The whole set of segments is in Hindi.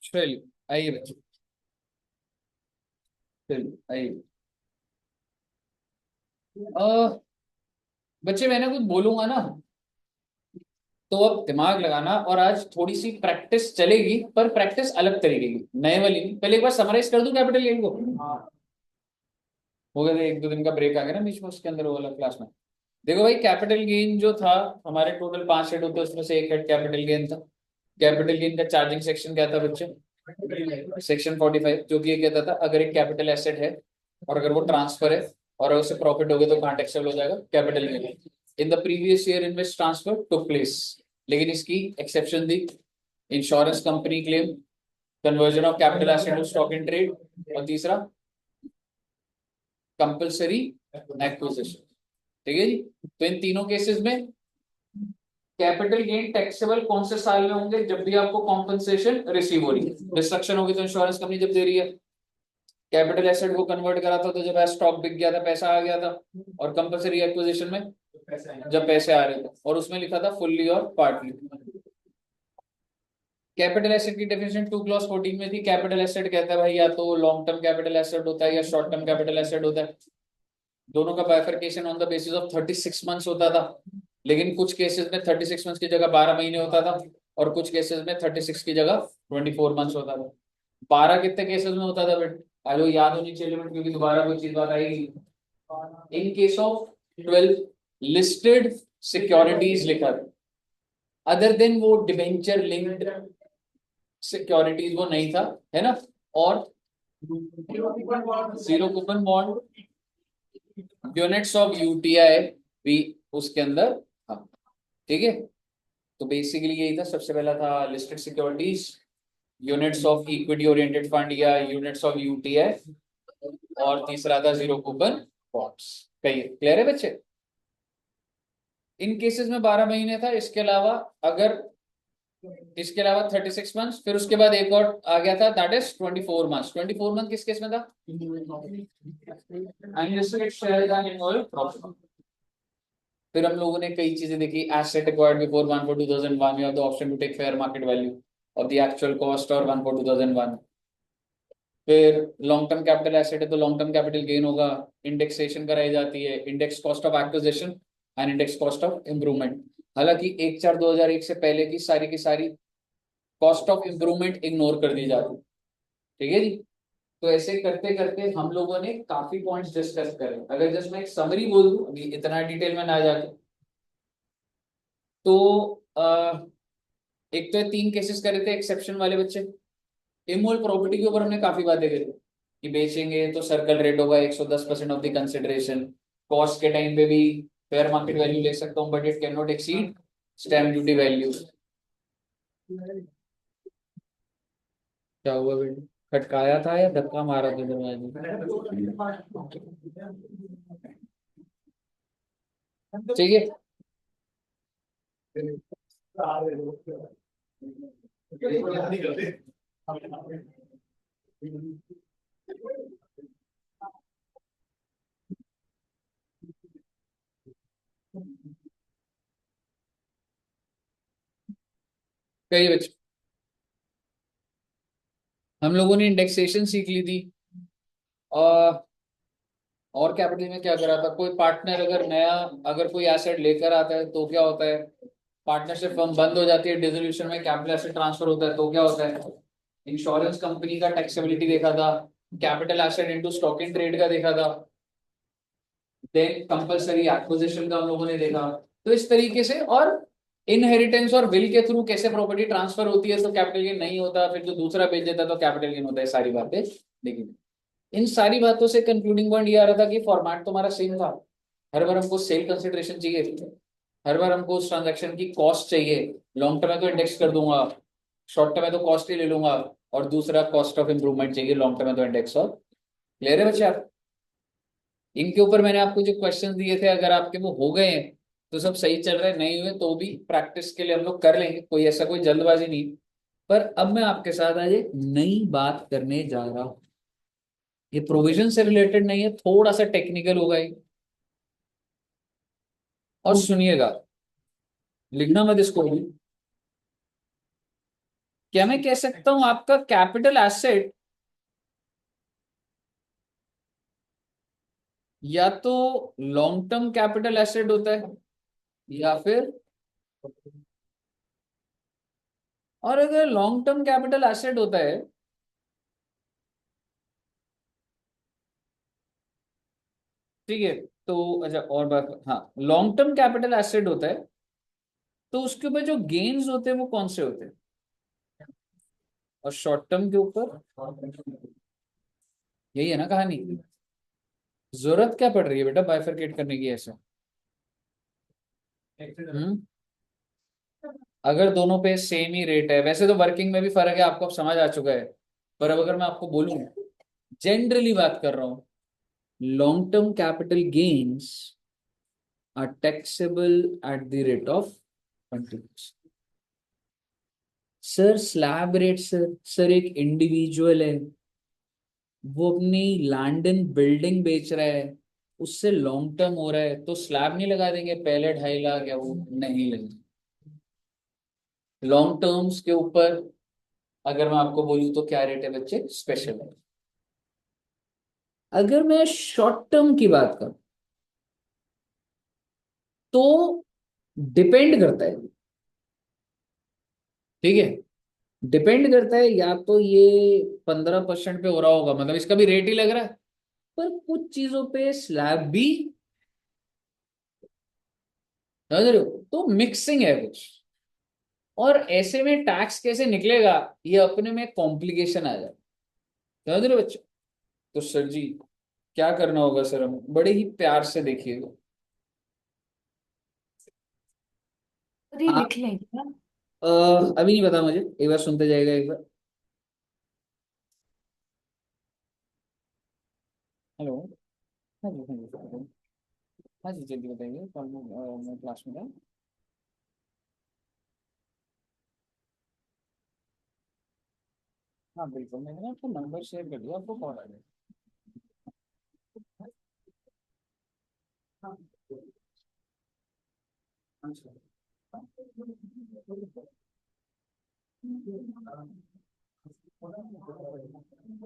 चलिए आइए बच्चे, चलिए आइए। अ, बच्चे मैंने कुछ बोलूंगा ना, तो अब दिमाग लगाना। और आज थोड़ी सी प्रैक्टिस चलेगी, पर प्रैक्टिस अलग तरीके की, नए वाली नहीं। पहले एक बार समराइज कर दूं कैपिटल गेन को। हो गया था, एक दो दिन का ब्रेक आ गया ना बीच में, उसके अंदर वो वाला क्लास में। देखो भाई, कैपिटल गेन जो था, हमारे टोटल 5 हेड होते हैं, उसमें से एक हेड कैपिटल गेन था। कैपिटल गेन का चार्जिंग सेक्शन क्या था बच्चे? सेक्शन 45, जो कि ये कहता था अगर एक कैपिटल एसेट है और अगर वो ट्रांसफर है और अगर उसे प्रॉफिट हो गया तो कहाँ टैक्सेबल हो जाएगा? Capital gain. In the previous year in which transfer took place. लेकिन इसकी एक्सेप्शन थी, insurance company claim, conversion of capital asset to stock in trade, और तीसरा कंपल्सरी एक्विजिशन। ठीक है जी। तो इन तीनों केसेस में कैपिटल गेन टैक्सेबल कौन से साल में होंगे? जब भी आपको कॉम्पनसेशन रिसीव हो रही है। डिस्ट्रक्शन होगी तो इंश्योरेंस कंपनी जब दे रही है, कैपिटल एसेट को कन्वर्ट करा था तो जब स्टॉक बिक गया था, पैसा आ गया था, और कंपल्सरी एक्विजिशन में जब पैसे आ रहे थे, और उसमें लिखा था फुल्ली और पार्टली। कैपिटल एसेट की डेफिनेशन 2 क्लॉज 14 में थी। कैपिटल एसेट कहता है भाई या तो लॉन्ग टर्म कैपिटल एसेट होता है या शॉर्ट टर्म कैपिटल एसेट होता है। दोनों का bifurcation on the basis of 36 months होता था। लेकिन कुछ केसेस में 36 मंथ्स की जगह 12 महीने होता था, और कुछ केसेस में 36 की जगह 24 मंथ्स होता था। 12 कितने केसेस में होता था बेट? आज वो याद होनी चाहिए बेट, क्योंकि दोबारा कोई चीज बात आएगी। In case of 12 listed securities लिखा था, अदर देन वो डिबेंचर लिंक्ड सिक्योरिटीज वो नहीं था, है ना। और zero coupon bond, units of UTI भी उसके अंदर था। ठीक है। तो बेसिकली यही था, सबसे पहला था listed securities, units of equity oriented fund या यूनिट्स ऑफ यूटीआई, और तीसरा था जीरो कूपन बॉन्ड्स। कहिए, क्लियर है बच्चे? इन केसेस में 12 महीने था। इसके अलावा 36 मंथ्स, फिर उसके बाद एक और आ गया था, दैट इज 24 मंथ्स। 24 मंथ किस केस में था? अनलिस्टेड शेयर का इन्वॉल्व प्रॉफिट। फिर हम लोगों ने कई चीजें देखी। Asset acquired before 1/4/2001, you have the option to take fair market value of the actual cost, और 1/4/2001। फिर लॉन्ग टर्म कैपिटल एसेट है तो लॉन्ग टर्म कैपिटल गेन होगा। इंडेक्सेशन कराई जाती है, index cost of acquisition and index cost of improvement. हालांकि 1/4/2001 से पहले की सारी कॉस्ट ऑफ इम्प्रूवमेंट इग्नोर कर दी जाती है। ठीक है जी। तो ऐसे करते करते हम लोगों ने काफी पॉइंट्स डिस्कस करे। अगर जस्ट मैं एक समरी बोल दूं, अभी इतना डिटेल में ना जाके, तो एक तो 3 केसेस करे थे एक्सेप्शन वाले बच्चे। इमोल प्रॉपर्टी के ऊपर हमने काफी बातें करी कि बेचेंगे तो सर्कल रेट होगा 110% ऑफ द कंसिडरेशन। कॉस्ट के टाइम पे भी फेयर मार्केट वैल्यू ले सकता हूँ, but it can not exceed stamp duty value. क्या हुआ बेटा? खटकाया था या धक्का मारा था दरवाजे? ठीक है। कई बच्चे, हम लोगों ने इंडेक्सेशन सीख ली थी। और कैपिटल में क्या करा था? कोई पार्टनर अगर नया, अगर कोई एसेट लेकर आता है तो क्या होता है? पार्टनरशिप फर्म बंद हो जाती है, डिसोल्यूशन में कैपिटल एसेट ट्रांसफर होता है तो क्या होता है? इंश्योरेंस कंपनी का टैक्सेबिलिटी देखा था, capital asset into stock in trade का देखा था, देन कंपलसरी एक्विजिशन का हम लोगों ने देखा। तो इस तरीके से, और इनहेरिटेंस और विल के थ्रू कैसे प्रॉपर्टी ट्रांसफर होती है तो कैपिटल गेन नहीं होता, फिर जो दूसरा बेच देता तो कैपिटल गेन होता है। सारी बातें देखी। इन सारी बातों से कंक्लूडिंग पॉइंट ये आ रहा था कि फॉर्मेट तो हमारा सेम था। हर बार हमको सेल कंसिडरेशन चाहिए, हर बार हमको उस ट्रांजैक्शन की कॉस्ट चाहिए। लॉन्ग टर्म में तो इंडेक्स कर दूंगा, शॉर्ट टर्म में तो कॉस्ट ही ले लूंगा, और दूसरा कॉस्ट ऑफ इंप्रूवमेंट चाहिए। लॉन्ग टर्म में तो इंडेक्स। और क्लियर है बच्चे आप? इनके ऊपर मैंने आपको जो क्वेश्चन दिए थे, अगर आपके वो हो गए हैं तो सब सही चल रहे हैं, नहीं हुए तो भी प्रैक्टिस के लिए हम लोग कर लेंगे, कोई ऐसा कोई जल्दबाजी नहीं। पर अब मैं आपके साथ आज एक नई बात करने जा रहा हूं। ये प्रोविजन से रिलेटेड नहीं है, थोड़ा सा टेक्निकल होगा ये। और सुनिएगा, लिखना मत इसको भी। क्या मैं कह सकता हूं आपका कैपिटल एसेट या तो लॉन्ग टर्म कैपिटल एसेट होता है या फिर, और अगर लॉन्ग टर्म कैपिटल एसेट होता है, ठीक है, तो अच्छा और बात, हाँ, लॉन्ग टर्म कैपिटल एसेट होता है तो उसके ऊपर जो गेन्स होते हैं वो कौन से होते हैं, और शॉर्ट टर्म के ऊपर, यही है ना कहानी। जरूरत क्या पड़ रही है बेटा बाइफरकेट करने की ऐसे? हम्म अगर दोनों पे सेम ही रेट है, वैसे तो वर्किंग में भी फर्क है, आपको अब समझ आ चुका है, पर अब अगर मैं आपको बोलूं, जनरली बात कर रहा हूं, long term capital gains are taxable at the rate of 20%। Sir slab rate, sir एक इंडिविजुअल है, वो अपनी लैंड एंड बिल्डिंग बेच रहा है, उससे लॉन्ग टर्म हो रहा है, तो स्लैब नहीं लगा देंगे पहले 2.5 लाख, या वो नहीं लगेंगे लॉन्ग टर्म्स के ऊपर। अगर मैं आपको बोलूं तो क्या रेट है बच्चे, स्पेशल है। अगर मैं शॉर्ट टर्म की बात करूं तो डिपेंड करता है, ठीक है, डिपेंड करता है, या तो ये 15% पे हो रहा होगा, मतलब इसका भी रेट ही लग रहा है, पर कुछ चीजों पे स्लैब भी, समझ रहे हो, तो मिक्सिंग है कुछ, और ऐसे में टैक्स कैसे निकलेगा, ये अपने में कॉम्प्लिकेशन आ जाए, समझ रहे हो बच्चे। तो सर जी क्या करना होगा सर, हम बड़े ही प्यार से देखिएगा। अरे आप लिख लेंगे ना। अभी नहीं पता मुझे, एक बार सुनते जाएगा एक बार। हेलो। हाँ जी, हाँ जी, हाँ जी, हाँ जी, जल्दी बताइए कौन, मैं क्लास में था। हाँ बिल्कुल, मैंने ना आपको नंबर शेयर कर दिया, आपको कॉल आ गया। हाँ, अच्छा।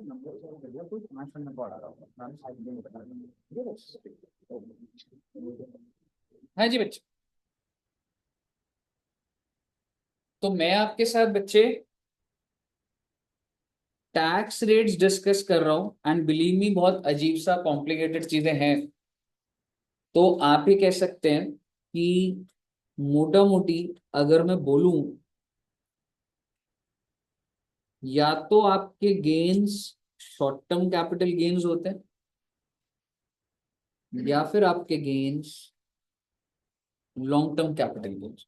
नंबर शेयर कर दिया, कोई 5 मिनट कॉल आ रहा होगा, मैम शायद नहीं बता रही हूँ। ठीक है बस। हाँ जी बच्चे, तो मैं आपके साथ बच्चे टैक्स रेट्स डिस्कस कर रहा हूँ, एंड बिलीव मी बहुत अजीब सा कॉम्प्लिकेटेड चीजें हैं, तो आप ही कह सकते हैं कि मोटा मोटी अगर मैं बोलूं, या तो आपके gains short term capital gains होते हैं, या फिर आपके gains long term capital gains.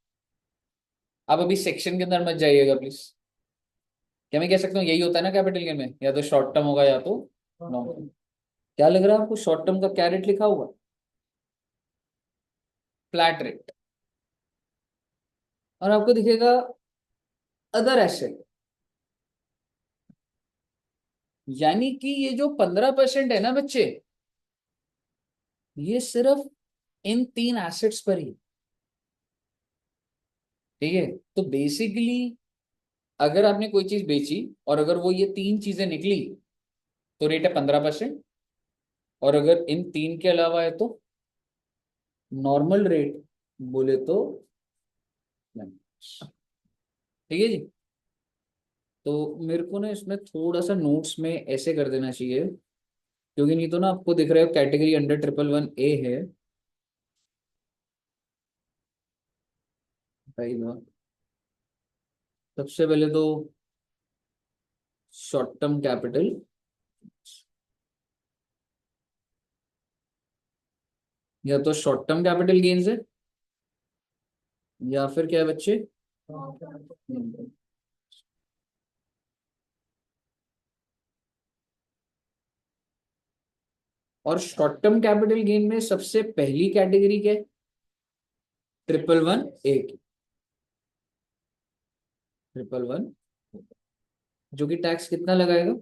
आप अभी सेक्शन के अंदर मत जाइएगा प्लीज। क्या मैं कह सकता हूँ यही होता है ना कैपिटल गेन में, या तो शॉर्ट टर्म होगा या तो लॉन्ग टर्म। क्या लग रहा है आपको, शॉर्ट टर्म का क्या रेट लिखा हुआ, फ्लैट रेट, और आपको दिखेगा अदर एसेट, यानी कि ये जो 15% है ना बच्चे, ये सिर्फ इन 3 एसेट्स पर ही, ठीक है। तो बेसिकली अगर आपने कोई चीज बेची और अगर वो ये 3 चीजें निकली, तो रेट है 15%, और अगर इन 3 के अलावा है तो नॉर्मल रेट बोले तो, ठीक है जी। तो मेरे को ना इसमें थोड़ा सा नोट्स में ऐसे कर देना चाहिए, क्योंकि नहीं तो ना आपको दिख रहा है कैटेगरी अंडर 111A है, भाई ना। सबसे पहले तो शॉर्ट टर्म कैपिटल, या तो शॉर्ट टर्म कैपिटल गेन्स है, या फिर क्या है बच्चे, और शॉर्ट टर्म कैपिटल गेन में सबसे पहली कैटेगरी क्या है, 111A की, 111, जो कि टैक्स कितना लगाएगा,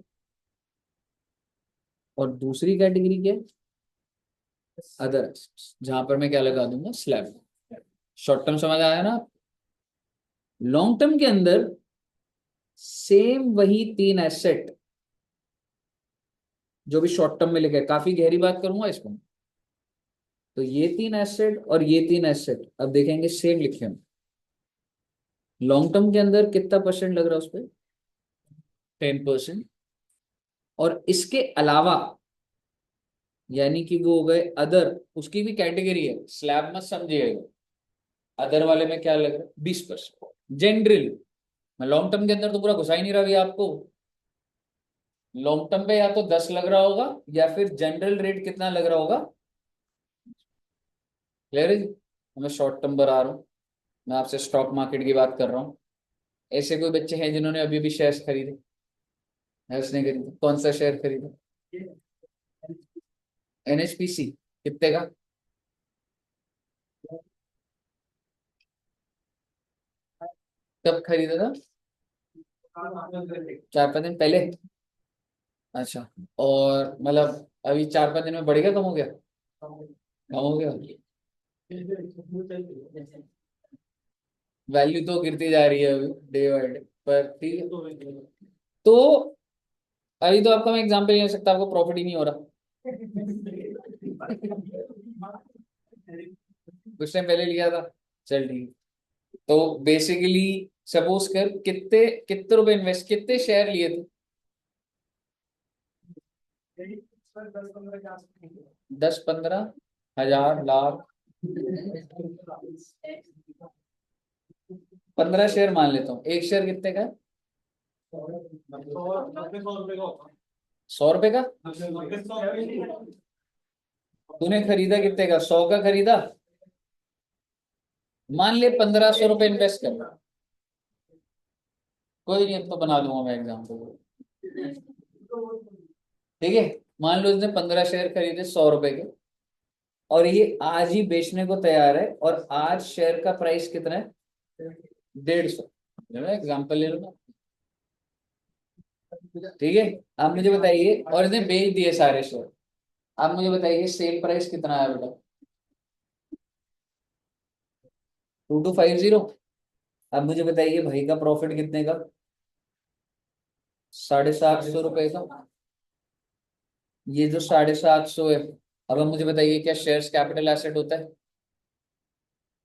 और दूसरी कैटेगरी क्या है, अदर, जहां पर मैं क्या लगा दूंगा, स्लैब। शॉर्ट टर्म समझ आया ना। लॉन्ग टर्म के अंदर सेम वही तीन एसेट जो भी शॉर्ट टर्म में लिखे, काफी गहरी बात करूंगा इसमें। तो ये तीन एसेट और ये तीन एसेट अब देखेंगे सेम लिखे हैं। लॉन्ग टर्म के अंदर कितना परसेंट लग रहा है उस पर? 10%। और इसके अलावा यानी कि वो हो गए अदर, उसकी भी कैटेगरी है, स्लैब मत समझिएगा। अदर वाले में क्या लग रहा है? 20%। जनरल, मैं लॉन्ग टर्म के अंदर तो पूरा घुसा ही नहीं रहा अभी आपको। लॉन्ग टर्म पे या तो 10 लग रहा होगा या फिर जनरल रेट कितना लग रहा होगा। क्लियर है जी? मैं शॉर्ट टर्म पर आ रहा हूँ, मैं आपसे स्टॉक मार्केट की बात कर रहा हूँ। ऐसे कोई बच्चे हैं जिन्होंने अभी भी शेयर्स खरीदे? है उसने खरीदा, कौन सा शेयर खरीदा? एनएचपीसी। कितने का? कब खरीदा था? 4-5 दिन पहले। अच्छा। और मतलब अभी 4-5 दिन में बढ़ गया, कम हो गया? कम हो गया। वैल्यू तो गिरती जा रही है अभी डे बाय डे, पर ठीक है। तो अभी तो आपका मैं एग्जाम्पल नहीं ले सकता, आपको प्रॉफिट ही नहीं हो रहा। कुछ टाइम पहले लिया था, चल ठीक है। तो बेसिकली सपोज कर कितने कितने रुपए इन्वेस्ट, कितने शेयर लिए थे? 10-15 हजार लाख। 15 शेयर मान लेता हूँ, एक शेयर कितने का है? 100 रुपए का। तूने खरीदा कितने का? 100 का खरीदा। मान ले 1500 रुपए इन्वेस्ट कर। कोई नहीं, अब तो बना दूंगा मैं एग्जाम्पल। ठीक है। मान लो इसने 15 शेयर खरीदे 100 रुपए के, और ये आज ही बेचने को तैयार है, और आज शेयर का प्राइस कितना है? 150। एग्जाम्पल ले लो ना। ठीक है। आप मुझे बताइए, और इसने बेच दिए सारे शेयर। आप मुझे बताइए सेल प्राइस कितना है बेटा? 2250। अब मुझे बताइए भाई का प्रॉफिट कितने का? 750 रुपए का। ये जो 750 है, अब मुझे बताइए क्या शेयर्स कैपिटल एसेट होता है?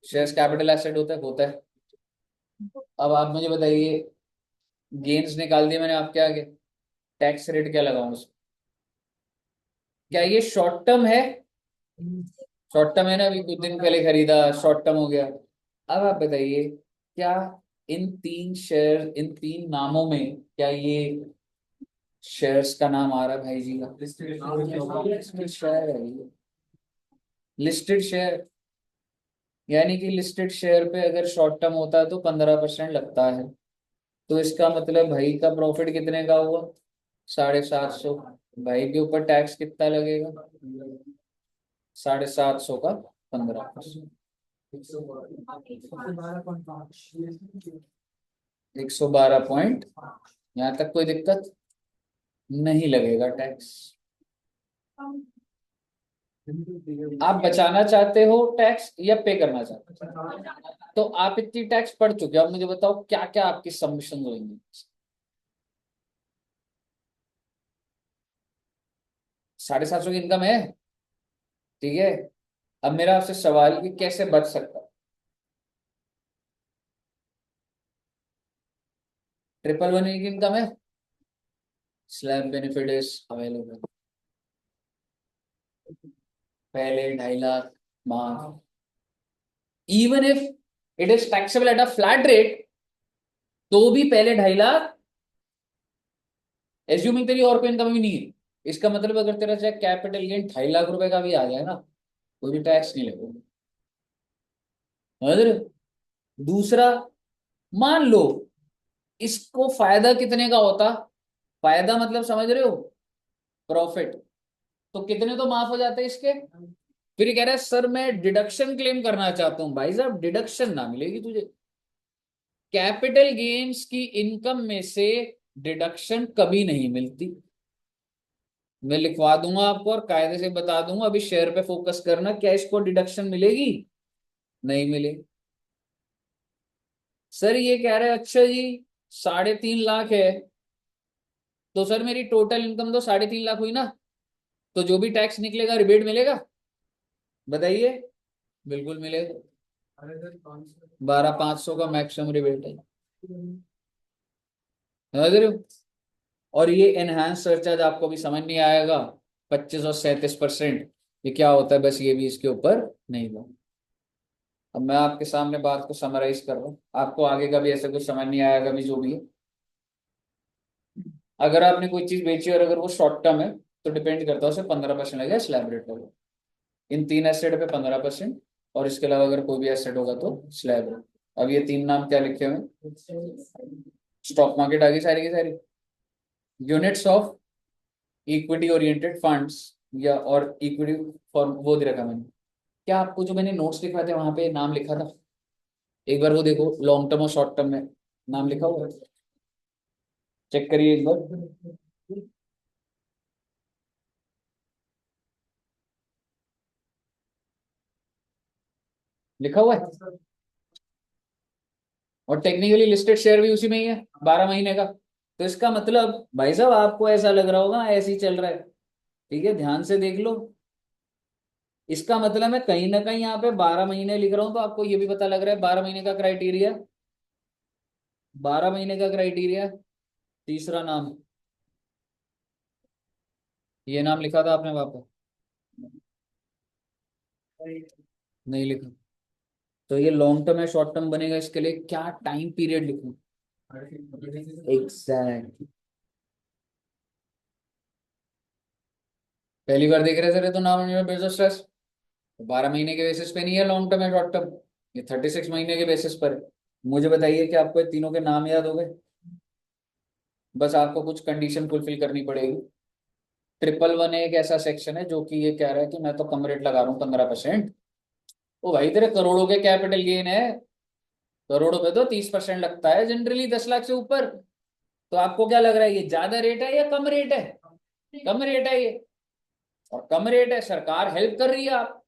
शेयर्स कैपिटल एसेट होता है। अब आप मुझे बताइए, गेन्स निकाल दिए मैंने आपके आगे, टैक्स रेट क्या लगाऊं उसमें? क्या ये शॉर्ट टर्म है? शॉर्ट टर्म है ना, अभी कुछ दिन पहले खरीदा, शॉर्ट टर्म हो गया। अब आप बताइए, क्या इन तीन नामों में क्या ये शेयर्स का नाम आ रहा है भाई जी का? लिस्टेड शेयर है ये। लिस्टेड शेयर, यानी कि लिस्टेड शेयर पे अगर शॉर्ट टर्म होता है तो 15% लगता है। तो इसका मतलब भाई का प्रॉफिट कितने का हुआ? 750। भाई के ऊपर टैक्स कितना लगेगा? 750 का 15%। 112 पॉइंट। यहाँ तक कोई दिक्कत नहीं लगेगा टैक्स। आप बचाना चाहते हो टैक्स या पे करना चाहते हो? तो आप इतनी टैक्स पढ़ चुके हो, अब मुझे बताओ क्या क्या आपकी सबमिशन होंगी। 750 की इनकम है। ठीक है। अब मेरा आपसे सवाल कि कैसे बच सकता है? 111 की इनकम है, स्लैब बेनिफिट इज अवेलेबल। पहले 2.5 लाख माफ, even if it is taxable at a flat rate, तो भी पहले 2.5 लाख, एज्यूमिंग तेरी और कोई इनकम भी नहीं है। इसका मतलब अगर तेरा चाहे कैपिटल गेन 2.5 लाख रुपए का भी आ जाए ना, कोई भी टैक्स नहीं लगेगा। समझ रहे हो? दूसरा, मान लो इसको फायदा कितने का होता? फायदा मतलब समझ रहे हो? प्रॉफिट। तो कितने तो माफ हो जाते हैं इसके। फिर ये कह रहा है सर मैं डिडक्शन क्लेम करना चाहता हूं। भाई साहब डिडक्शन ना मिलेगी तुझे। कैपिटल गेन्स की इनकम में से डिडक्शन कभी नहीं मिलती। मैं लिखवा दूंगा आपको और कायदे से बता दूंगा, अभी शेयर पे फोकस करना, क्या इसको डिडक्शन मिलेगी? नहीं मिलेगी। सर ये कह रहे हैं अच्छा जी, 3.5 लाख है, तो सर मेरी टोटल इनकम तो 3.5 लाख हुई ना, तो जो भी टैक्स निकलेगा रिबेट मिलेगा, बताइए। बिल्कुल मिलेगा। 12,500 का मैक्सिमम रिबेट है, समझ रहे हो। और ये एनहांस सरचार्ज आपको भी समझ नहीं आएगा, 25 और 37%, ये क्या होता है, बस ये भी इसके ऊपर नहीं हुआ। अब मैं आपके सामने बात को समराइज कर रहा हूँ, आपको आगे का भी ऐसे कुछ समझ नहीं आएगा भी जो भी है। अगर आपने कोई चीज बेची और अगर वो शॉर्ट टर्म है, तो डिपेंड करता है उसे 15% लगेगा स्लैब रेट लगेगा। इन 3 एसेट पे 15%, और इसके अलावा अगर कोई भी एसेट होगा तो स्लैब रेट। अब ये 3 नाम क्या लिखे हुए हैं, स्टॉक मार्केट आ गई सारी की सारी, units of equity oriented funds, या और इक्विटी फॉर वो दे रखा मैंने। क्या आपको जो मैंने नोट्स लिखवाए थे वहां पे नाम लिखा था, एक बार वो देखो, लॉन्ग टर्म और शॉर्ट टर्म में नाम लिखा हुआ है, चेक करिए एक बार। लिखा हुआ है, और टेक्निकली लिस्टेड शेयर भी उसी में ही है, 12 महीने का। तो इसका मतलब भाई साहब आपको ऐसा लग रहा होगा ऐसे ही चल रहा है, ठीक है, ध्यान से देख लो। इसका मतलब मैं कहीं ना कहीं यहाँ पे 12 महीने लिख रहा हूँ, तो आपको ये भी पता लग रहा है 12 महीने का क्राइटेरिया, 12 महीने का क्राइटेरिया। तीसरा नाम, ये नाम लिखा था आपने वहां पर, नहीं लिखा। तो ये लॉन्ग टर्म है शॉर्ट टर्म बनेगा, इसके लिए क्या टाइम पीरियड लिखूं, एग्जैक्ट। पहली बार देख रहे थे तो नाम बेसिस स्ट्रेस, 12 महीने के बेसिस पे नहीं है लॉन्ग टर्म है शॉर्ट टर्म, ये 36 महीने के बेसिस पर है। मुझे बताइए कि आपको ये तीनों के नाम याद हो गए, बस आपको कुछ कंडीशन फुलफिल करनी पड़ेगी। 111 एक ऐसा सेक्शन है जो कि ये कह रहा है कि मैं तो कम रेट लगा रहा हूँ 15%। ओ भाई तेरे करोड़ों के कैपिटल गेन है, करोड़ों पे तो 30% लगता है जनरली 10 लाख से ऊपर। तो आपको क्या लग रहा है, ये ज्यादा रेट है या कम रेट है, कम रेट है ये। और कम रेट है, सरकार हेल्प कर रही है आप,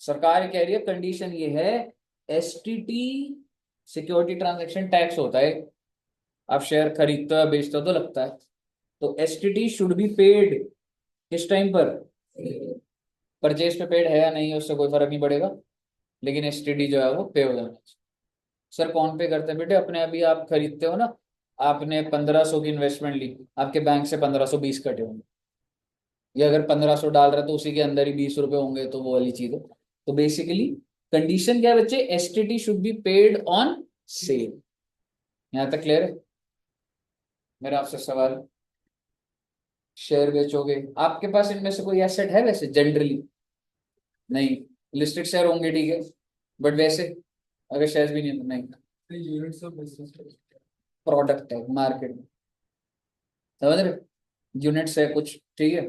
सरकार कह रही है कंडीशन ये है, एसटीटी, सिक्योरिटी ट्रांजैक्शन टैक्स होता है, आप शेयर खरीदते हो या बेचते हो तो लगता है। तो एसटीटी शुड बी पेड किस टाइम पर, परचेज पे पेड है या नहीं है उससे कोई फर्क नहीं पड़ेगा, लेकिन एसटीडी जो है वो पे हो जाना चाहिए। सर कौन पे करते हैं बेटे, अपने अभी आप खरीदते हो ना, आपने 1500 की इन्वेस्टमेंट ली, आपके बैंक से 1520 कटे होंगे, या अगर 1500 डाल रहे तो उसी के अंदर ही 20 रुपए होंगे, तो वो वाली चीज है। तो बेसिकली कंडीशन क्या है बच्चे, STT should be paid on sale. यहां तक क्लियर है। मेरा आपसे सवाल, शेयर बेचोगे, आपके पास इनमें से कोई एसेट है वैसे जनरली, नहीं, लिस्टेड शेयर होंगे ठीक है, बट वैसे अगर शेयर भी नहीं है तो नहीं, यूनिट्स ऑफ बिजनेस, प्रोडक्ट है मार्केट में, समझ रहे, यूनिट्स है कुछ, ठीक है।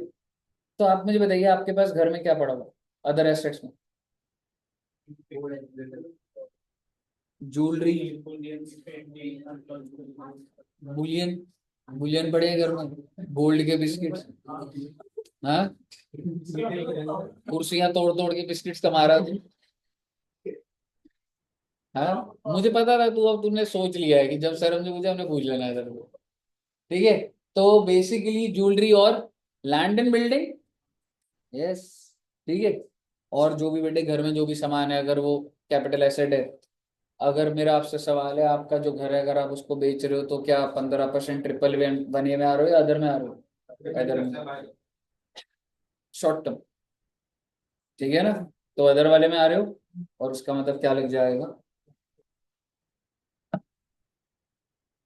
तो आप मुझे बताइए आपके पास घर में क्या पड़ा हुआ अदर एसेट्स में, ज्वेलरी, बुलियन, बुलियन पड़े हैं घर में, गोल्ड के बिस्किट्स, हाँ, कुर्सियां तोड़ तोड़ के बिस्किट्स कमा रहा तू, हाँ, मुझे पता था तू, अब तूने सोच लिया है कि जब सर हमसे पूछा हमने पूछ लेना है सर को, ठीक है। तो बेसिकली ज्वेलरी और लैंड एंड बिल्डिंग, यस, ठीक है। और जो भी बेटे घर में जो भी सामान है अगर वो कैपिटल एसेट है, अगर मेरा आपसे सवाल है, आपका जो घर है अगर आप उसको बेच रहे हो तो क्या 15% ट्रिपल वन ए में आ रहे हो या अदर में आ रहे हो, अदर में, शॉर्ट टर्म, ठीक है ना, तो अदर वाले में आ रहे हो, और उसका मतलब क्या लग जाएगा,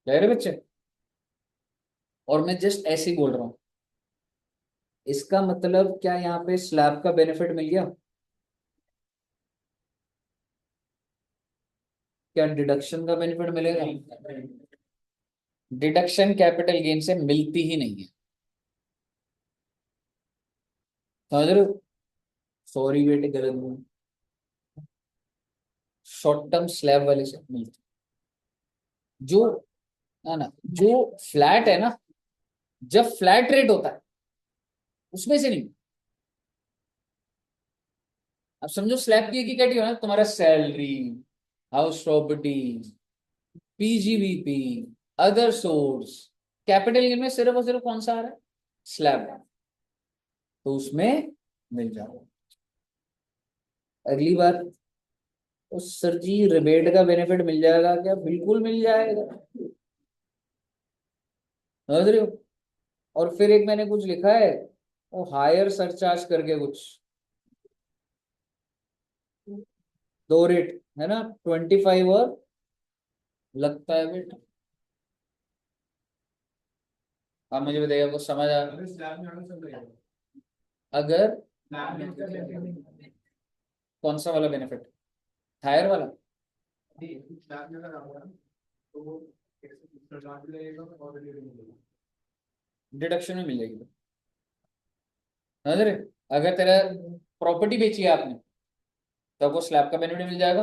कह रहे बच्चे। और मैं जस्ट ऐसे ही बोल रहा हूँ, इसका मतलब क्या यहाँ पे स्लैब का बेनिफिट मिल गया, क्या डिडक्शन का बेनिफिट मिलेगा, डिडक्शन कैपिटल गेन से मिलती ही नहीं है, समझ रहे हो, सॉरी बेटे गलत बोल, शॉर्ट टर्म स्लैब वाले से मिलती, जो, है ना, जो फ्लैट है ना, जब फ्लैट रेट होता है उसमें से नहीं। अब समझो स्लैब की एक ही कैटेगरी है ना, तुम्हारा salary, house property, PGBP, other source, capital gain में सिर्फ और सिर्फ कौन सा आ रहा है? स्लैब, तो उसमें मिल जाएगा। अगली बात, तो सर जी रिबेट का बेनिफिट मिल जाएगा क्या? बिल्कुल मिल जाएगा, समझ रहे हो? और फिर एक मैंने कुछ लिखा है, वो हायर सरचार्ज करके कुछ, दो रेट है ना, 25 और लगता है बेट। आप मुझे बताइएगा, कुछ समझ आ? अगर कौन सा वाला बेनिफिट? हायर वाला? डिडक्शन में मिल जाएगी, समझ रहे? अगर तेरा प्रॉपर्टी बेची है आपने, तो आपको स्लैब का बेनिफिट मिल जाएगा,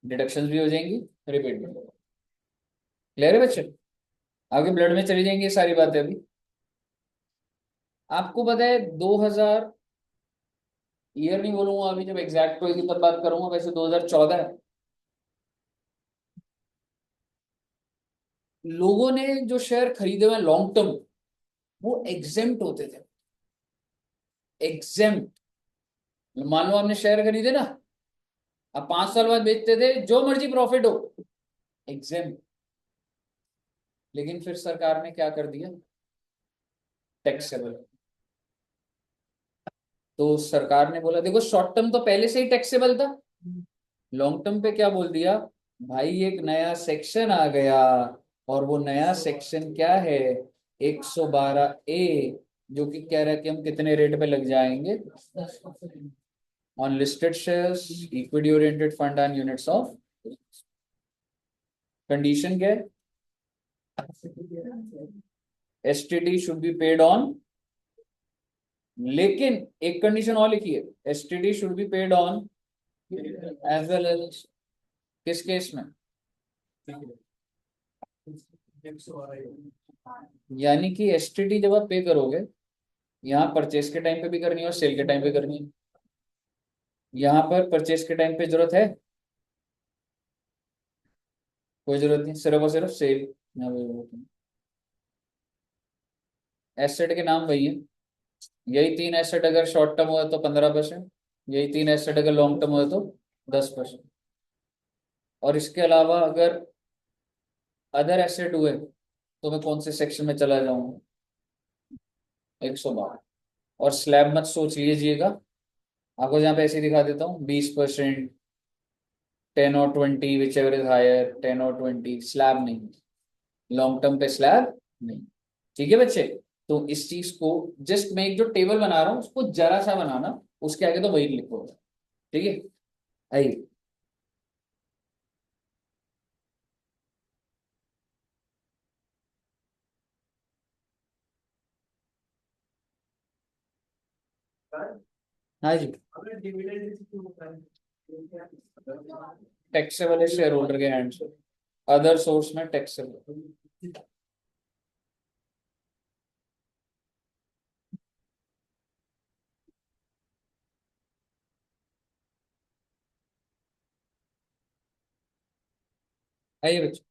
डिडक्शंस भी हो जाएंगी, रिपीट भी होगा। क्लियर है बच्चे? आपके ब्लड में चली जाएंगी ये सारी बातें अभी। आपको पता है 2000, ईयर नहीं बोलूंगा अभी, जब एग्जैक्ट कोई की बात करूंगा, वैसे 2014 है, लोगों ने जो शेयर खरीदे हुए लॉन्ग टर्म, वो एग्जेम्प्ट होते थे। एग्जेम्प्ट, मान लो आपने शेयर खरीदे ना, अब 5 साल बाद बेचते थे, जो मर्जी प्रॉफिट हो, एग्जेम्प्ट। लेकिन फिर सरकार ने क्या कर दिया? टैक्सेबल। तो सरकार ने बोला देखो, शॉर्ट टर्म तो पहले से ही टैक्सेबल था, लॉन्ग टर्म पे क्या बोल दिया? भाई एक नया सेक्शन आ गया, और वो नया सेक्शन क्या है? 112A, जो कि कह रहा है कि हम कितने रेट पे लग जाएंगे on listed shares, equity oriented fund and units of. Condition क्या है? STD should be paid on, लेकिन एक कंडीशन और लिखी है, STD should be paid on as well as, किस केस में? यानी कि एसटीडी जब आप पे करोगे, यहाँ परचेस के टाइम पे भी करनी है और सेल के टाइम पे करनी है। यहाँ पर परचेस के टाइम पे जरूरत है? कोई जरूरत नहीं, सिर्फ और सिर्फ सेल। एसेट के नाम वही है, यही तीन एसेट अगर शॉर्ट टर्म हुआ तो 15%, यही तीन एसेट अगर लॉन्ग टर्म हुआ तो 10%। और इसके अलावा अगर अदर एसेट हुए, तो मैं कौन से सेक्शन में चला जाऊंगा? 112। और स्लैब मत सोच लीजिएगा, आपको जहाँ पे ऐसे ही दिखा देता हूँ, 20%, 10 और 20, विच एवर इज हायर, 10 और 20, स्लैब नहीं, लॉन्ग टर्म पे स्लैब नहीं। ठीक है बच्चे? तो इस चीज को, जस्ट मैं एक जो टेबल बना रहा हूँ उसको जरा सा बनाना, उसके आगे तो वही लिखो। ठीक है, आइए। हाँ जी, टैक्सेबल है शेयर होल्डर के हैंड से, अदर सोर्स में टैक्सेबल। आइए बच्चे,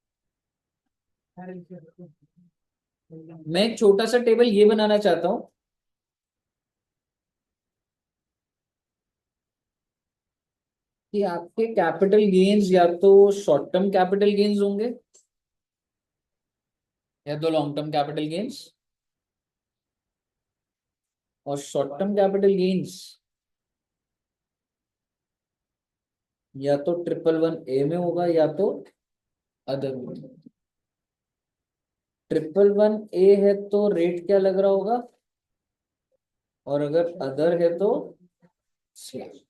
मैं एक छोटा सा टेबल ये बनाना चाहता हूँ कि आपके कैपिटल गेन्स या तो शॉर्ट टर्म कैपिटल गेन्स होंगे, या तो लॉन्ग टर्म कैपिटल गेन्स। और शॉर्ट टर्म कैपिटल गेन्स या तो 111A में होगा, या तो अदर में। 111A है तो रेट क्या लग रहा होगा, और अगर अदर है तो स्लैब।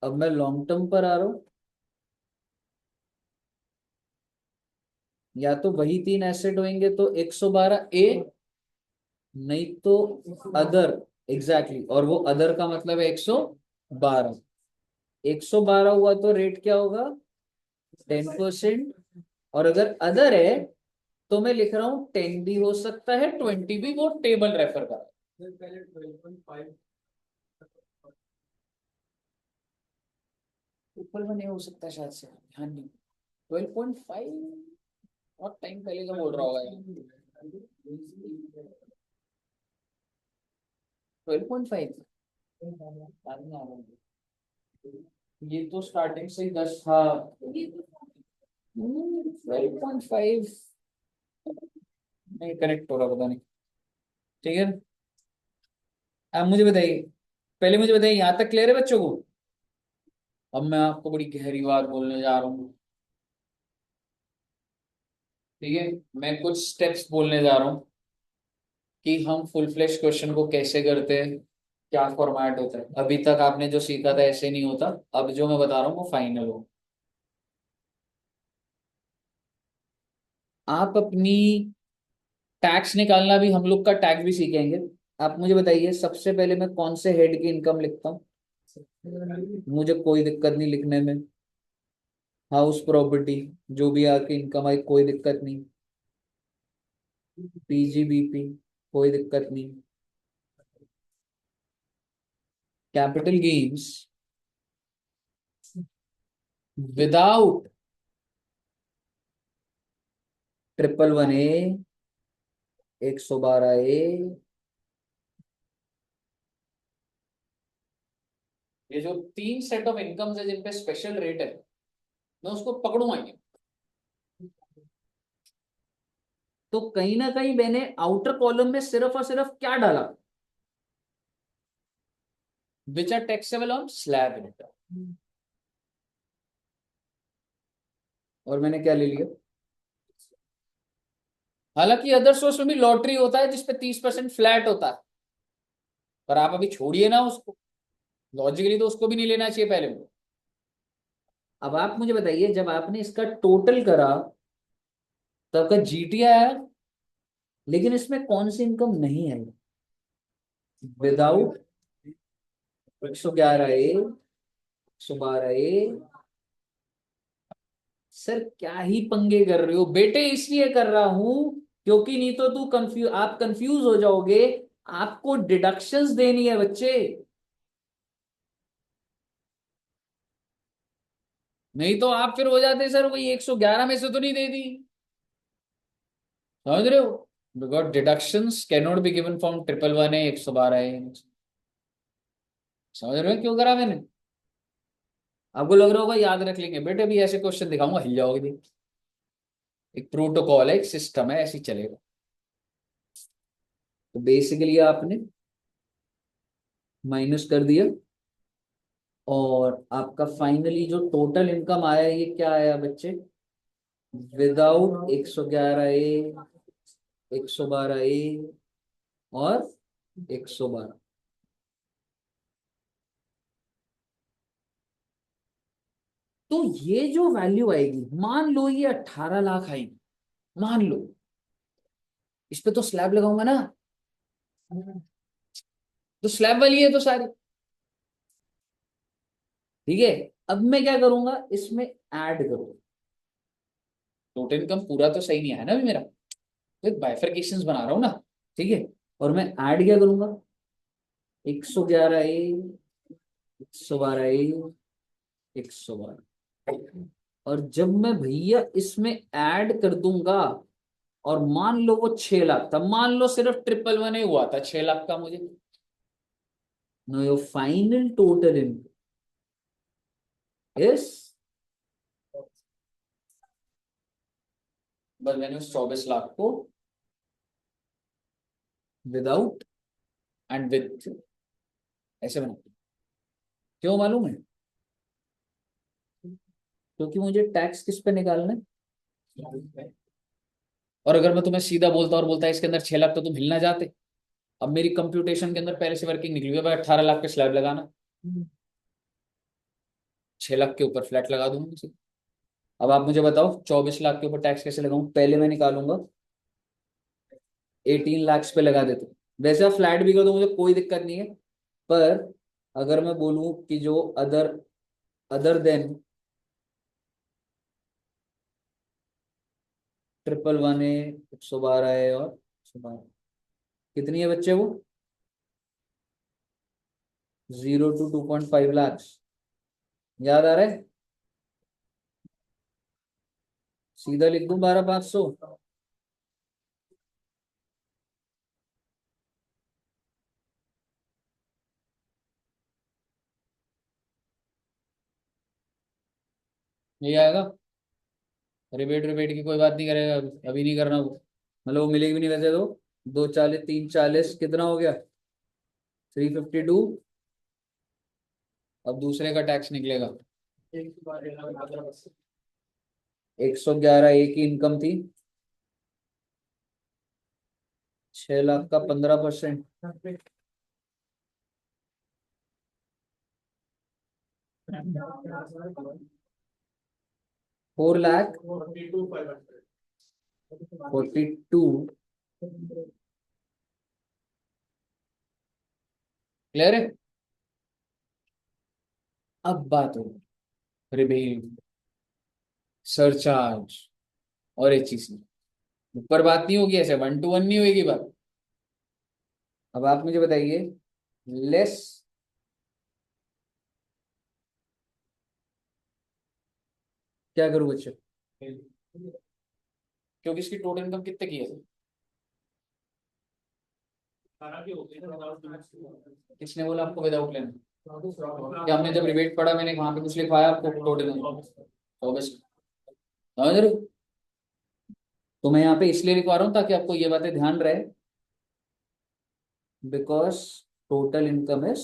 अब मैं लॉन्ग टर्म पर आ रहा हूँ, या तो वही तीन एसेट होंगे तो 112A, नहीं तो अदर। एग्जैक्टली, और वो अदर का मतलब है 112। 112 हुआ तो रेट क्या होगा? 10%। और अगर अदर है, तो मैं लिख रहा हूं 10 भी हो सकता है, 20 भी, वो टेबल रेफर कर। 111A हो सकता है शायद से, ध्यान नहीं। 12.5 टाइम पहले तो बोल रहा होगा यार। 12.5। ये तो स्टार्टिंग से ही 10 था। 12.5 नहीं कनेक्ट हो रहा, पता नहीं। ठीक है, अब मुझे बताइए, पहले मुझे बताइए यहाँ तक क्लियर है बच्चों को? अब मैं आपको बड़ी गहरी बात बोलने जा रहा हूँ। ठीक है, मैं कुछ स्टेप्स बोलने जा रहा हूँ कि हम फुल फ्लैश क्वेश्चन को कैसे करते हैं, क्या फॉर्मेट होता है। अभी तक आपने जो सीखा था ऐसे नहीं होता, अब जो मैं बता रहा हूँ वो फाइनल हो। आप अपनी टैक्स निकालना भी, हम लोग का टैक्स भी सीखेंगे। आप मुझे बताइए सबसे पहले मैं कौन से हेड की इनकम लिखता हूँ? मुझे कोई दिक्कत नहीं लिखने में। हाउस प्रॉपर्टी, जो भी आपकी इनकम आई कोई दिक्कत नहीं। पीजीबीपी कोई दिक्कत नहीं। Capital gains without 111A, 112A, ये जो तीन सेट ऑफ इनकम्स है जिन पे स्पेशल रेट है, मैं उसको पकड़ूंगा ही नहीं। तो कहीं ना कहीं मैंने आउटर कॉलम में सिर्फ और सिर्फ क्या डाला? Which are taxable on slab income. और मैंने क्या ले लिया? हालांकि अदर सोर्स में भी लॉटरी होता है जिसपे 30% फ्लैट होता है, पर आप अभी छोड़िए ना उसको। लॉजिकली तो उसको भी नहीं लेना चाहिए पहले में। अब आप मुझे बताइए, जब आपने इसका टोटल करा तो आपका जीटी आया, लेकिन इसमें कौन सी इनकम नहीं है? Without 111A, 112A। सर क्या ही पंगे कर रहे हो बेटे? इसलिए कर रहा हूं क्योंकि नहीं तो आप कंफ्यूज हो जाओगे। आपको डिडक्शंस देनी है बच्चे, नहीं तो आप फिर हो जाते सर वही 111 में से तो नहीं दे दी। समझ रहे हो? Because deductions can not be given from 111A, 112A। समझ रहे हो क्यों करा मैंने? आपको लग रहा होगा याद रख लेंगे बेटे, भी ऐसे क्वेश्चन दिखाऊंगा हिल जाओगे। एक प्रोटोकॉल है, एक सिस्टम है, ऐसे ही चलेगा। तो बेसिकली आपने माइनस कर दिया, और आपका फाइनली जो टोटल इनकम आया ये क्या आया बच्चे? विदाउट 111A, 112A और 112। तो ये जो वैल्यू आएगी, मान लो ये 18 लाख आएगी, मान लो। इस पे तो स्लैब लगाऊंगा ना, तो स्लैब वाली है तो सारी। ठीक है, अब मैं क्या करूंगा, इसमें ऐड करूंगा। टोटल इनकम पूरा तो सही नहीं आया ना अभी मेरा, तो एक बाइफरकेशंस बना रहा हूं ना। ठीक है, और मैं ऐड क्या करूंगा? 111A, 112A, 112। और जब मैं भैया इसमें ऐड कर दूंगा, और मान लो वो 6 लाख था, मान लो सिर्फ 111A हुआ था 6 लाख का मुझे। No, your final total income is, बस मैंने उस 24 लाख को विदाउट एंड विथ ऐसे बना दिया। क्यों मालूम है? क्योंकि मुझे टैक्स किस पे निकालना है। और अगर मैं तुम्हें सीधा बोलता और बोलता है इसके अंदर 6 लाख, तो तुम हिलना जाते। अब मेरी कंप्यूटेशन के अंदर पहले से वर्किंग निकली हुई है भाई, 18 लाख पे स्लैब लगाना, 6 लाख के ऊपर फ्लैट लगा दूंगा। अब आप मुझे बताओ 24 लाख के ऊपर टैक्स कैसे लगाऊं? पहले मैं निकालूंगा 18 लाख पे लगा देते। वैसे आप फ्लैट भी कर दो, मुझे कोई दिक्कत नहीं है। पर अगर मैं बोलूं कि जो other other than 111A, 112A और 112, कितनी है बच्चे वो? 0 to 2.5 लाख। याद आ रहा है? सीधा लिख दूं 12,500। ये आएगा। रिबेट रिबेट की कोई बात नहीं करेगा अभी नहीं करना वो, मतलब वो मिलेगी भी नहीं वैसे तो। 240 340 कितना हो गया? 352। अब दूसरे का टैक्स निकलेगा। 111 एक ही इनकम थी। 6 लाख का 15%। 4 लाख 42। क्लियर है। अब बात हो रिबेट, सरचार्ज और एक चीज ऊपर बात नहीं होगी, ऐसे 1 to 1 नहीं होगी बात। अब आप मुझे बताइए, लेस क्या करूं बच्चे, क्योंकि इसकी टोटल इनकम कितने की है? किसने बोला आपको विदाउट लेना? क्या हमने जब रिबेट पढ़ा मैंने वहां पे कुछ लिखवाया आपको टोटल इनकम? ऑब्वियसली समझ रहे हो? तो मैं यहाँ पे इसलिए लिखवा रहा हूँ ताकि आपको ये बातें ध्यान रहे, because total income is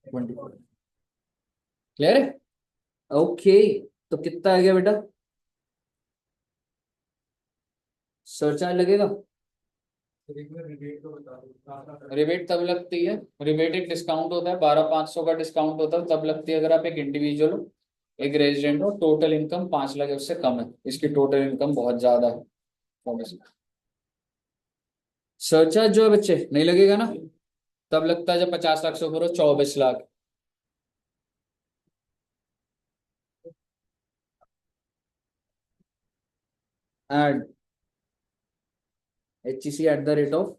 24। Clear है? ओके। तो कितना आ गया बेटा? सरचार्ज लगेगा। रिबेट तब लगती है, रिबेट एक डिस्काउंट होता है 12,500 का डिस्काउंट होता है तब लगती है अगर आप एक इंडिविजुअल हो, एक रेजिडेंट हो, टोटल इनकम 5 लाख है उससे कम है, इसकी टोटल इनकम बहुत ज्यादा है। सरचार्ज जो है बच्चे नहीं लगेगा ना, तब लगता है जब 50 लाख से ऊपर हो, 24 lakh. Add HEC at the rate of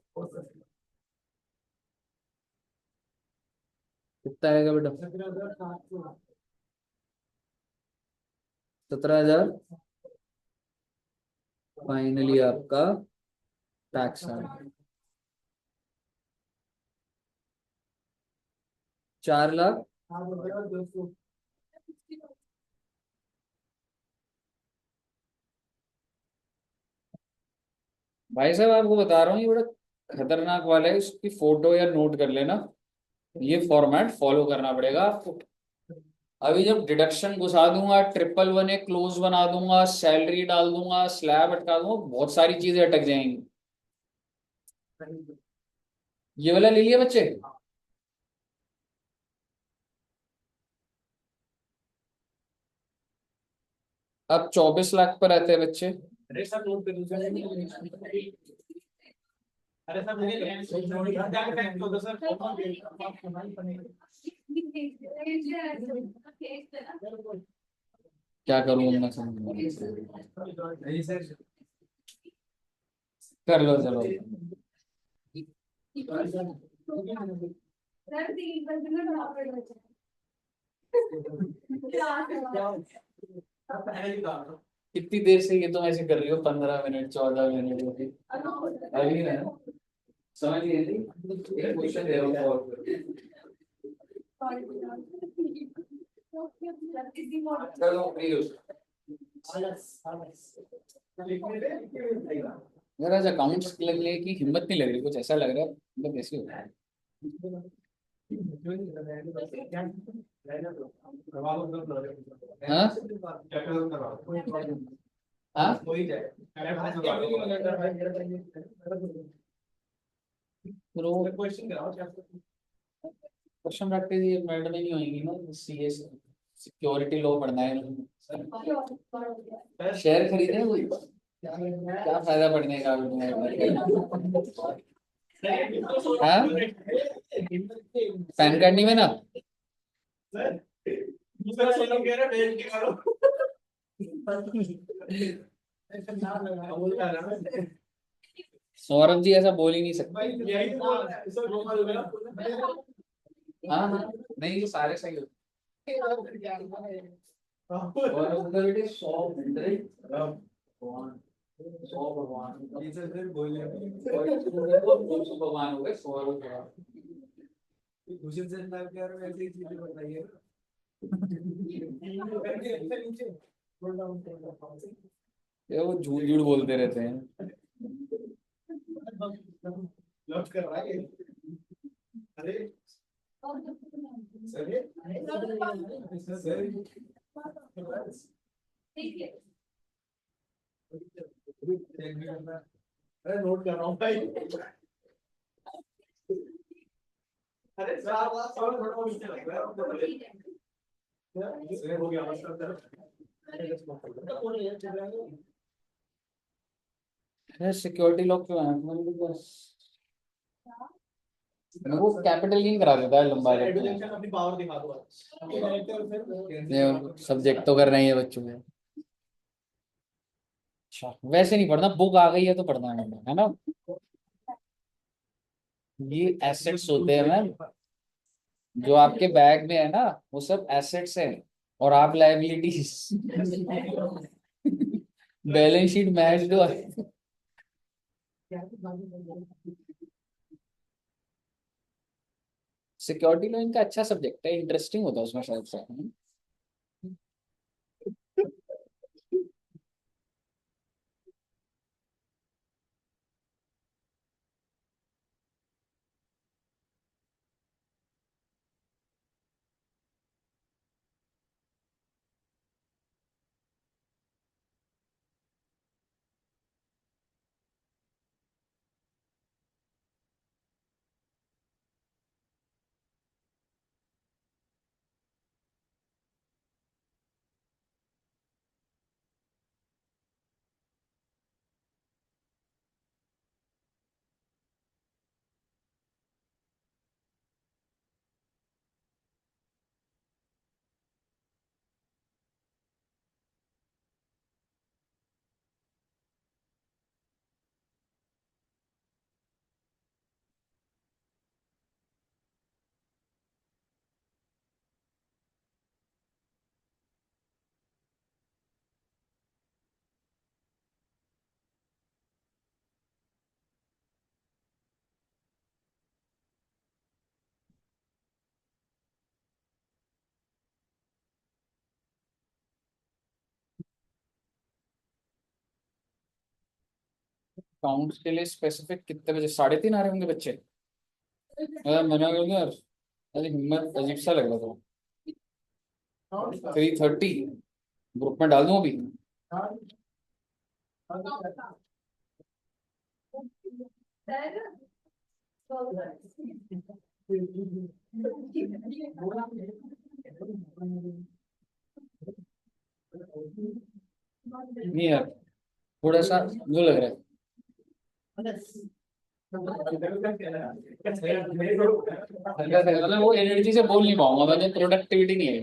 कितना आएगा बेटा? 17,000 फाइनली आपका टैक्स है। 4 लाख भाई साहब आपको बता रहा हूँ ये बड़ा खतरनाक वाला है, इसकी फोटो या नोट कर लेना, ये फॉर्मेट फॉलो करना पड़ेगा आपको। अभी जब डिडक्शन घुसा दूंगा, 111 क्लोज बना दूंगा, सैलरी डाल दूंगा, स्लैब अटका दूंगा, बहुत सारी चीजें अटक जाएंगी। ये वाला ले लिया बच्चे। अब 24 लाख पर रहते हैं बच्चे। अरे सर नोट कर लीजिए। अरे सर मुझे क्या टैक्स होगा सर? क्या करूँ मैं समझ नहीं नहीं सर। कर लो चलो। कितनी देर से ये तुम ऐसे कर रही हो, 15 मिनट 14 मिनट हो गए अभी ना, समझ नहीं रही। एक क्वेश्चन दे रहा हूँ solve करो। चलो फ्री हो। यार आज अकाउंट्स लगने की हिम्मत नहीं लग रही, कुछ ऐसा लग रहा है मतलब कैसे हो रहा है। हाँ हाँ क्वेश्चन रखते थे मैडम ही नहीं होंगी ना, सीए सिक्योरिटी लॉ पढ़ना है। शेयर खरीदे कोई, क्या फायदा पढ़ने का? हाँ पैन कार्ड नहीं बना। सौरभ जी ऐसा बोल ही नहीं सकते। हाँ हाँ नहीं ये सारे सही होते। और उधर बेटे 100 100 भगवान 200 भगवान हो गए 100 भगवान। भूषण सर नाम क्या है? ऐसी चीजें बताइए। ये वो झूठ झूठ बोलते रहते हैं। लॉक कर रहा है। अरे सर अरे नोट कर रहा हूँ भाई। अरे साहब थोड़ा थोड़ा नीचे लग रहा है। हो गया सिक्योरिटी लॉक क्यों है वो कैपिटल गेन करा देता है लंबा अपनी पावर दिखा दो। सब्जेक्ट तो करना ही है बच्चों में। अच्छा वैसे नहीं पढ़ना, बुक आ गई है तो पढ़ना है ना। ये एसेट्स होते हैं मैम, जो आपके बैग में है ना वो सब एसेट्स हैं और आप लायबिलिटीज। बैलेंस शीट मैच दो। सिक्योरिटी लॉ इनका अच्छा सब्जेक्ट है, इंटरेस्टिंग होता है उसमें शायद से। काउंट्स के लिए स्पेसिफिक कितने बजे, 3:30 आ रहे होंगे बच्चे। मना कर यार, अरे हिम्मत अजीब सा लग रहा था। 3:30 ग्रुप में डाल दूं अभी। नहीं यार, थोड़ा सा वो लग रहा है। मतलब वो एनर्जी से बोल नहीं पाऊंगा, मतलब प्रोडक्टिविटी नहीं है,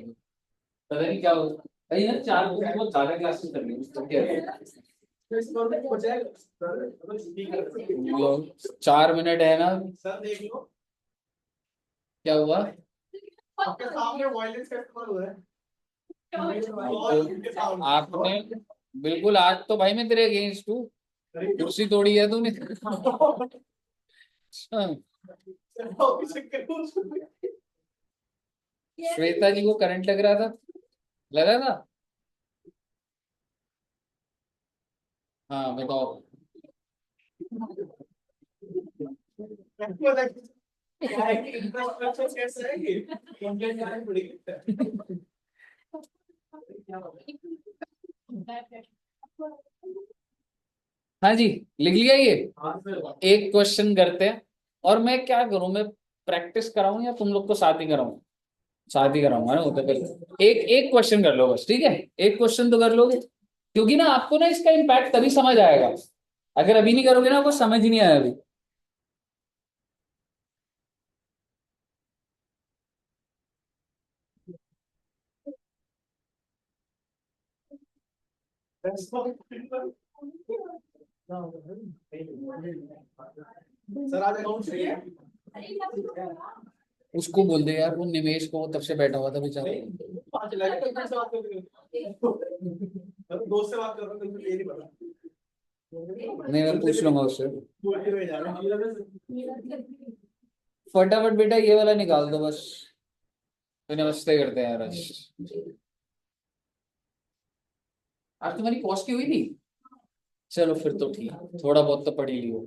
पता नहीं क्या हो। अरे यार 4 बजे बहुत ज्यादा क्लासेस कर ली तो क्या है? 4 मिनट है ना। सर देख लो क्या हुआ? आपके सामने वायलेंस का इस्तेमाल हुआ है। आपने बिल्कुल, आज तो भाई मैं तेरे अगेंस्ट हूँ, कुर्सी तोड़ी है तूने। हाँ, श्वेता जी को करंट लग रहा था, लगा था। हाँ बताओ। हाँ जी, लिख लिया ये। एक क्वेश्चन करते हैं, और मैं क्या करूं, मैं प्रैक्टिस कराऊं या तुम लोग को साथ ही कराऊं? साथ ही कराऊंगा ना, वो तो फिर एक एक क्वेश्चन कर लो बस, ठीक है? एक क्वेश्चन तो कर लोगे, क्योंकि ना आपको ना इसका इम्पैक्ट तभी समझ आएगा, अगर अभी नहीं करोगे ना आपको समझ ही नहीं आया अभी। सर आज अकाउंट सही है। उसको बोल दे यार, वो निमेश को, वो तब से बैठा हुआ था बेचारा। 5 लाख से बात कर रहे हो। दोस्त से बात कर रहा हूँ, ये नहीं पता। नहीं, मैं पूछ लूंगा उससे। बोल के रह जा रहा हूँ। फटाफट बेटा ये वाला निकाल दो बस, तो नमस्ते करते हैं यार आज। आज तुम्हारी कॉस्ट की हुई थी? चलो फिर तो ठीक, थोड़ा बहुत तो पढ़ ही लियो।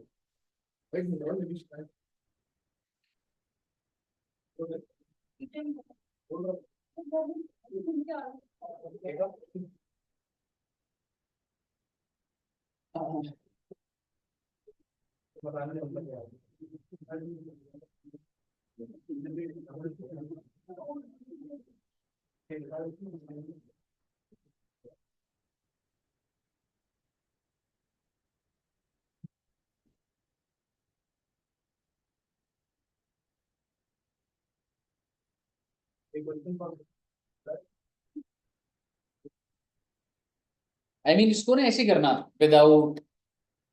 आई मीन इसको ना ऐसे ही करना, विदाउट,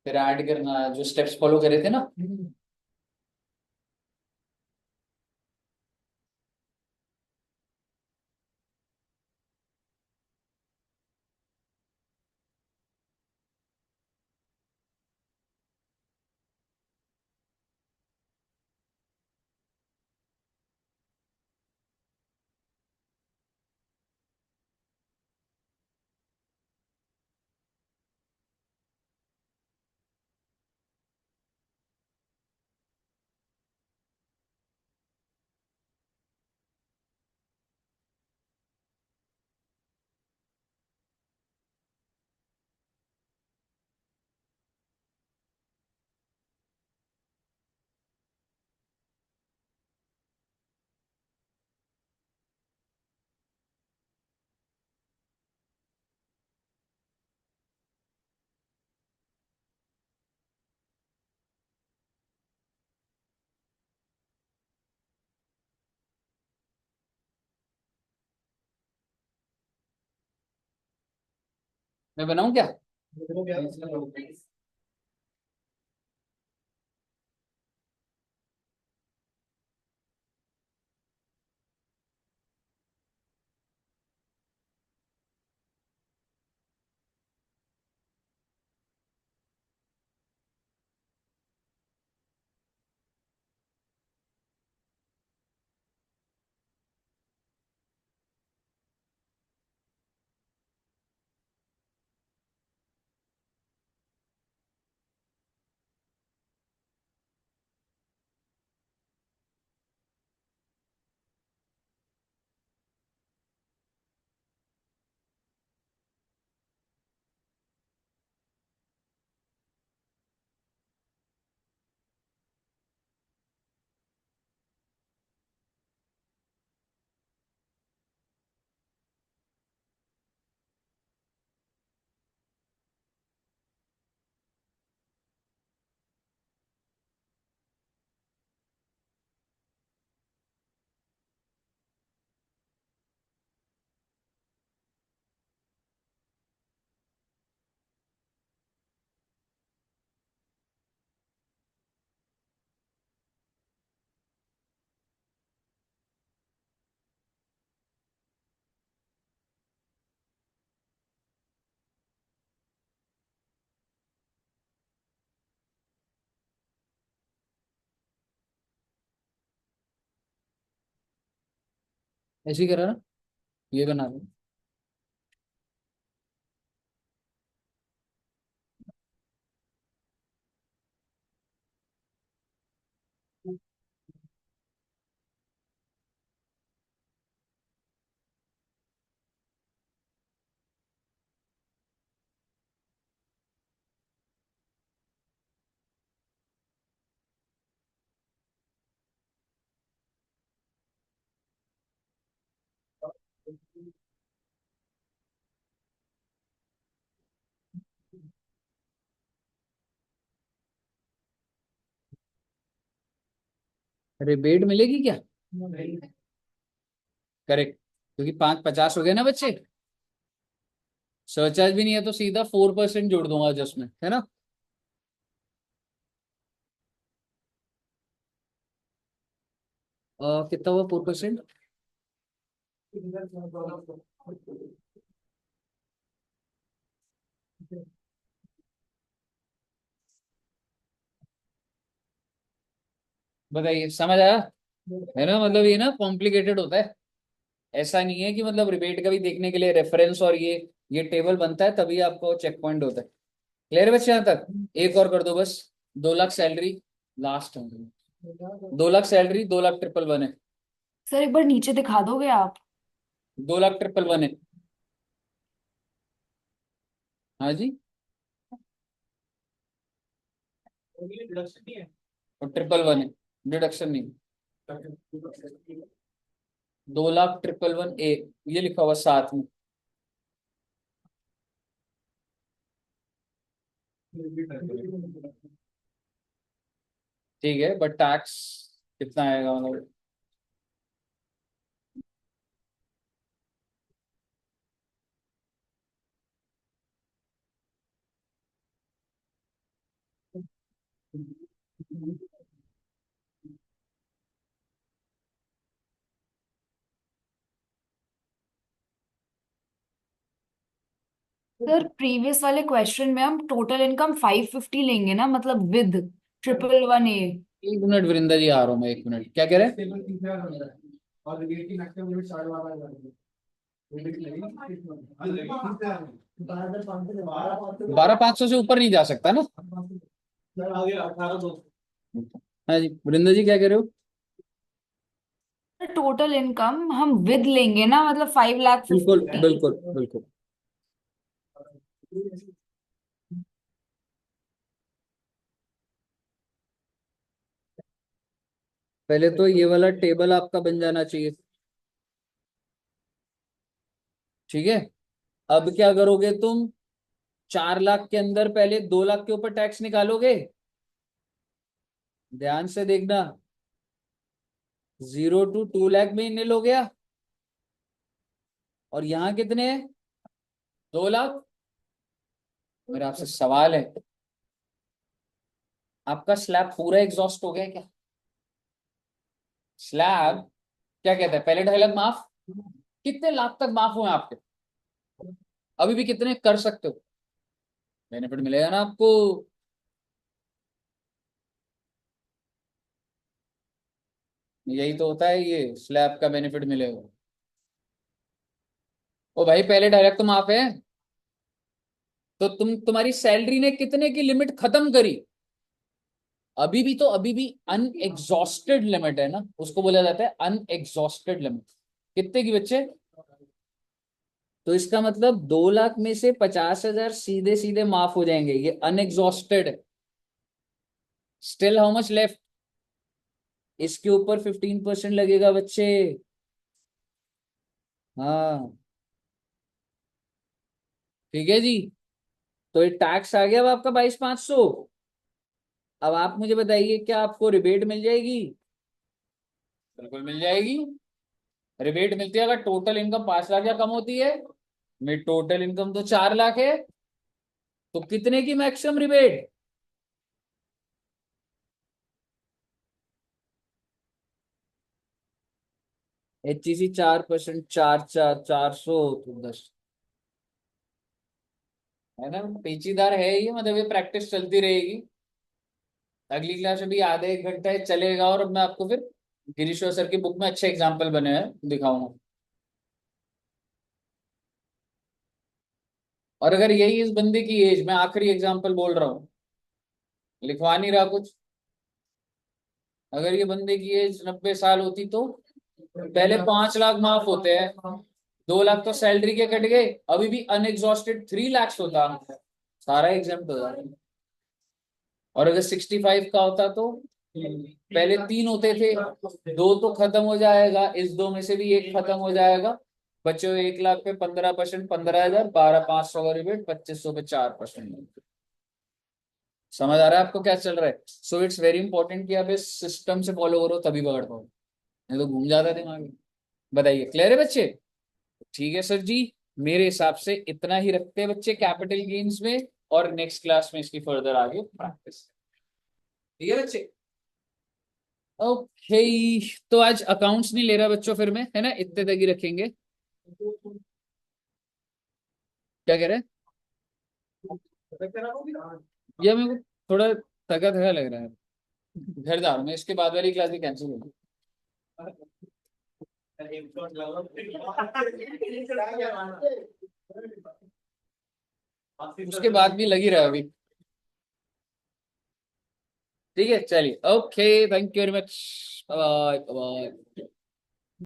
फिर ऐड करना, जो स्टेप्स फॉलो करे थे ना। मैं बनाऊं क्या? ऐसे ही करा ना, ये बना दो। रिबेट मिलेगी क्या? करेक्ट, क्योंकि 550 हो गए ना बच्चे। सरचार्ज भी नहीं है तो सीधा 4% जोड़ दूंगा जस्ट में, है ना। कितना हुआ 4%? बताइए, समझ आया? है ना, मतलब ये ना कॉम्प्लिकेटेड होता है। ऐसा नहीं है कि मतलब रिबेट का भी देखने के लिए रेफरेंस और ये ये टेबल बनता है तभी आपको चेक पॉइंट होता है। क्लियर है बच्चे यहाँ तक? एक और कर दो बस। 2 लाख सैलरी, लास्ट है। 2 लाख सैलरी, 2 लाख 111 है। सर एक बार नीचे दिखा दोगे आप? 2 लाख 111 है। हाँ जी, डिडक्शन नहीं है। और 111 है, डिडक्शन नहीं। 2 लाख 111 ए, ये लिखा हुआ साथ में। ठीक है, बट टैक्स कितना आएगा मतलब? सर प्रीवियस वाले क्वेश्चन में हम टोटल इनकम 550 लेंगे ना, मतलब विद 111A। 1 मिनट वृंदा जी, आ रहा हूँ मैं, 1 मिनट। क्या कह रहे हैं? और रिबेट की मैक्सिमम लिमिट 12.5 बारह 500 से ऊपर नहीं जा सकता ना? आगे 18 हाँ जी, वृंदा जी क्या कह रहे हो? टोटल इनकम हम विद लेंगे ना, मतलब 5,50,000। बिल्कुल बिल्कुल बिल्कुल। पहले तो ये वाला टेबल आपका बन जाना चाहिए। ठीक है, अब क्या करोगे तुम? 4 लाख के अंदर पहले 2 लाख के ऊपर टैक्स निकालोगे। ध्यान से देखना, 0 to 2 लाख में निल हो गया। और यहां कितने हैं? 2 लाख। मेरा आपसे सवाल है, आपका स्लैब पूरा एग्जॉस्ट हो गया क्या? स्लैब क्या कहता है, पहले 2.5 लाख माफ? कितने लाख तक माफ हुए आपके? अभी भी कितने कर सकते हो? बेनिफिट मिलेगा ना आपको। यही तो होता है, ये स्लैब का बेनिफिट मिलेगा। ओ भाई, पहले 2.5 लाख तो माफ है, तो तुम्हारी सैलरी ने कितने की लिमिट खत्म करी? अभी भी अनएग्जॉस्टेड लिमिट है ना, उसको बोला जाता है अनएग्जॉस्टेड लिमिट। कितने की बच्चे? तो इसका मतलब 2 लाख में से 50,000 सीधे सीधे माफ हो जाएंगे, ये अनएग्जॉस्टेड है। Still how much left? इसके ऊपर 15% लगेगा बच्चे। हाँ, ठीक है जी। तो ये टैक्स आ गया अब आपका 22,500। अब आप मुझे बताइए, क्या आपको रिबेट मिल जाएगी? बिल्कुल मिल जाएगी। रिबेट मिलती है अगर टोटल इनकम 5 लाख या कम होती है। मेरी टोटल इनकम तो 4 लाख है, तो कितने की मैक्सिमम रिबेट? HEC 4%, 4 4 400 तो 10 है ना। पेचीदार है ये, मतलब ये प्रैक्टिस चलती रहेगी। अगली क्लास में भी आधे 1 घंटे चलेगा, और मैं आपको फिर गिरीश्वर सर की बुक में अच्छे एग्जाम्पल बने हैं दिखाऊंगा। और अगर यही इस बंदे की एज, मैं आखिरी एग्जाम्पल बोल रहा हूँ, लिखवा नहीं रहा कुछ, अगर ये बंदे की एज 90 साल होती तो पहले 5 लाख माफ होते हैं, 2 लाख तो सैलरी के कट गए, अभी भी अनएग्जॉस्टेड 3 लाख होता, सारा एग्जाम हो जाता। और अगर 65 का होता तो पहले 3 होते थे, 2 तो खत्म हो जाएगा, इस 2 में से भी एक खत्म हो जाएगा। बच्चों 1 लाख पे 15%, 15,000, 12,500 का रिबेट, 2,500 पे 4%। समझ आ रहा है आपको क्या चल रहा है? सो इट्स वेरी इंपॉर्टेंट कि आप इस सिस्टम से फॉलो करो, तभी पकड़ पाओ, नहीं तो घूम जाता है दिमाग में। बताइए, क्लियर है बच्चे? ठीक है सर जी, मेरे हिसाब से इतना ही रखते हैं बच्चे कैपिटल गेन्स में, और नेक्स्ट क्लास में इसकी फर्दर आगे प्रैक्टिस। ठीक है बच्चे? ओके, तो आज अकाउंट्स नहीं ले रहा बच्चों, फिर मैं, है ना, इतने तक ही रखेंगे। क्या कह रहे हैं? या मेरे को थोड़ा थका थका लग रहा है, घर जा रहा हूँ मैं, इसके बाद वाली क्लास भी कैंसिल होगी। उसके बाद भी लगी रहा अभी। ठीक है चलिए, okay, thank you very much, bye bye.